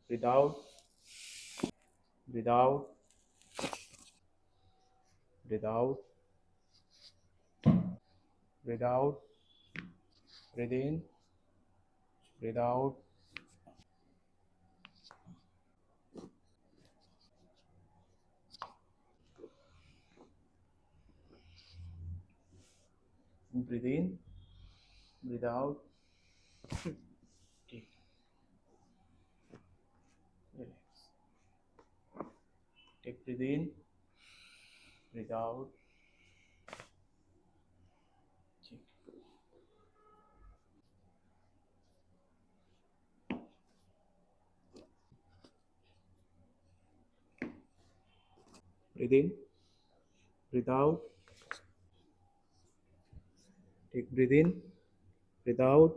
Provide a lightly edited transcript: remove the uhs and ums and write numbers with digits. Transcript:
Breathe out. Breathe out. Breathe out. Breathe out. Breathe in. Breathe out. Breathe in. Breathe out. Take. Relax. Take breathe in. Breathe out. Take. Breathe in. Breathe out. Take breathe in. Breathe out.